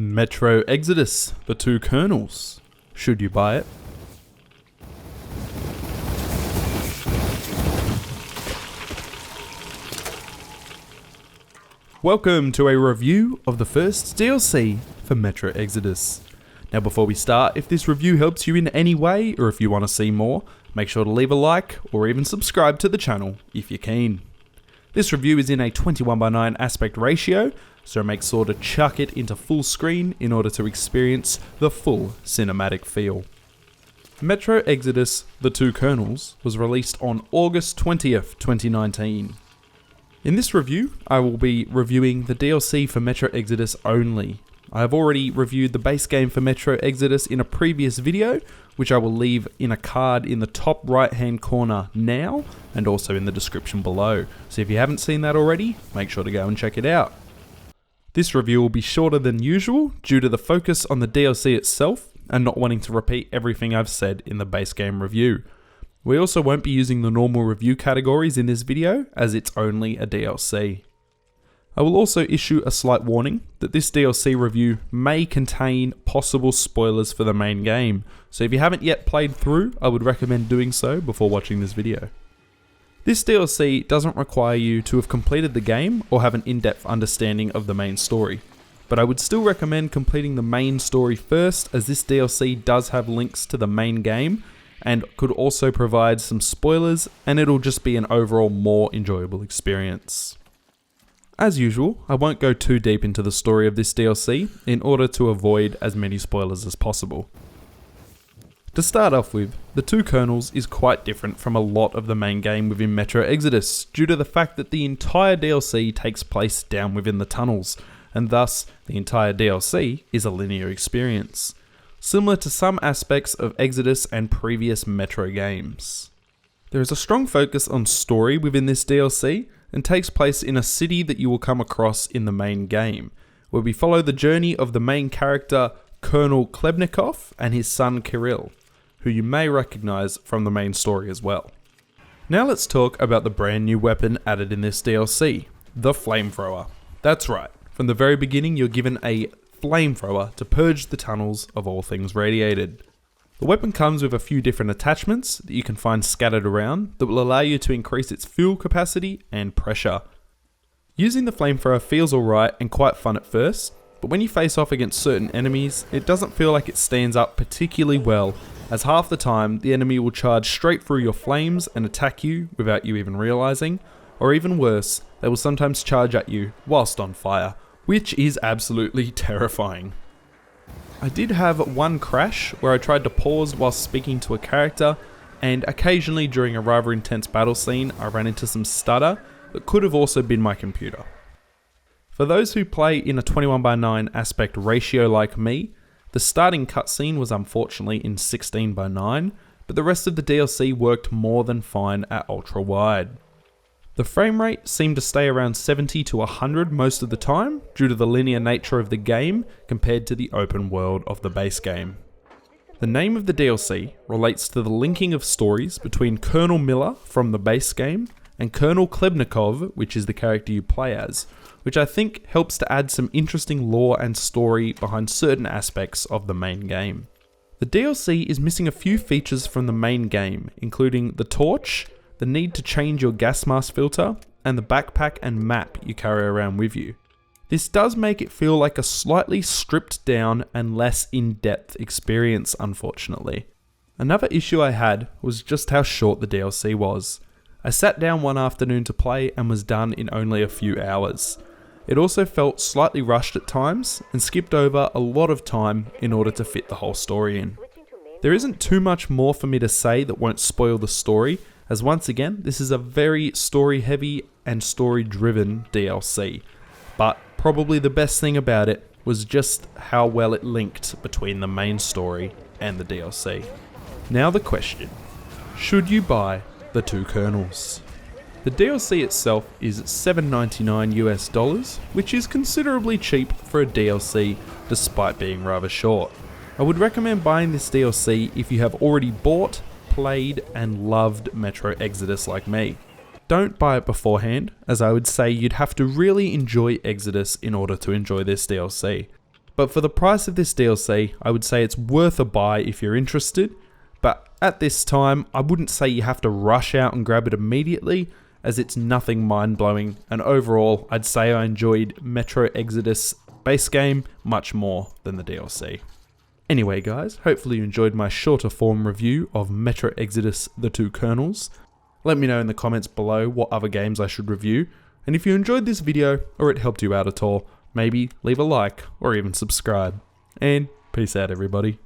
Metro Exodus, the two kernels. Should you buy it? Welcome to a review of the first DLC for Metro Exodus. Now before we start, if this review helps you in any way, or if you want to see more, make sure to leave a like, or even subscribe to the channel if you're keen. This review is in a 21:9 aspect ratio, so make sure to chuck it into full screen in order to experience the full cinematic feel. Metro Exodus, the two kernels, was released on August 20th, 2019. In this review, I will be reviewing the DLC for Metro Exodus only. I have already reviewed the base game for Metro Exodus in a previous video, which I will leave in a card in the top right hand corner now, and also in the description below. So if you haven't seen that already, make sure to go and check it out. This review will be shorter than usual due to the focus on the DLC itself and not wanting to repeat everything I've said in the base game review. We also won't be using the normal review categories in this video as it's only a DLC. I will also issue a slight warning that this DLC review may contain possible spoilers for the main game, so if you haven't yet played through, I would recommend doing so before watching this video. This DLC doesn't require you to have completed the game or have an in-depth understanding of the main story, but I would still recommend completing the main story first, as this DLC does have links to the main game and could also provide some spoilers, and it'll just be an overall more enjoyable experience. As usual, I won't go too deep into the story of this DLC in order to avoid as many spoilers as possible. To start off with, the two kernels is quite different from a lot of the main game within Metro Exodus due to the fact that the entire DLC takes place down within the tunnels, and thus the entire DLC is a linear experience, similar to some aspects of Exodus and previous Metro games. There is a strong focus on story within this DLC and takes place in a city that you will come across in the main game, where we follow the journey of the main character Colonel Klebnikov and his son Kirill, who you may recognise from the main story as well. Now let's talk about the brand new weapon added in this DLC, the flamethrower. That's right, from the very beginning you're given a flamethrower to purge the tunnels of all things radiated. The weapon comes with a few different attachments that you can find scattered around that will allow you to increase its fuel capacity and pressure. Using the flamethrower feels alright and quite fun at first, but when you face off against certain enemies, it doesn't feel like it stands up particularly well, as half the time the enemy will charge straight through your flames and attack you without you even realising, or even worse, they will sometimes charge at you whilst on fire, which is absolutely terrifying. I did have one crash where I tried to pause whilst speaking to a character, and occasionally during a rather intense battle scene I ran into some stutter that could have also been my computer. For those who play in a 21:9 aspect ratio like me, the starting cutscene was unfortunately in 16:9, but the rest of the DLC worked more than fine at ultra-wide. The frame rate seemed to stay around 70 to 100 most of the time due to the linear nature of the game compared to the open world of the base game. The name of the DLC relates to the linking of stories between Colonel Miller from the base game and Colonel Klebnikov, which is the character you play as, which I think helps to add some interesting lore and story behind certain aspects of the main game. The DLC is missing a few features from the main game, including the torch, the need to change your gas mask filter, and the backpack and map you carry around with you. This does make it feel like a slightly stripped down and less in-depth experience, unfortunately. Another issue I had was just how short the DLC was. I sat down one afternoon to play and was done in only a few hours. It also felt slightly rushed at times and skipped over a lot of time in order to fit the whole story in. There isn't too much more for me to say that won't spoil the story, as once again this is a very story heavy and story driven DLC, but probably the best thing about it was just how well it linked between the main story and the DLC. Now the question, should you buy the two kernels? The DLC itself is $7.99 US, which is considerably cheap for a DLC despite being rather short. I would recommend buying this DLC if you have already bought, played and loved Metro Exodus like me. Don't buy it beforehand, as I would say you'd have to really enjoy Exodus in order to enjoy this DLC. But for the price of this DLC, I would say it's worth a buy if you're interested, but at this time, I wouldn't say you have to rush out and grab it immediately, as it's nothing mind-blowing, and overall, I'd say I enjoyed Metro Exodus base game much more than the DLC. Anyway guys, hopefully you enjoyed my shorter form review of Metro Exodus The Two Kernels. Let me know in the comments below what other games I should review, and if you enjoyed this video or it helped you out at all, maybe leave a like or even subscribe. And peace out everybody.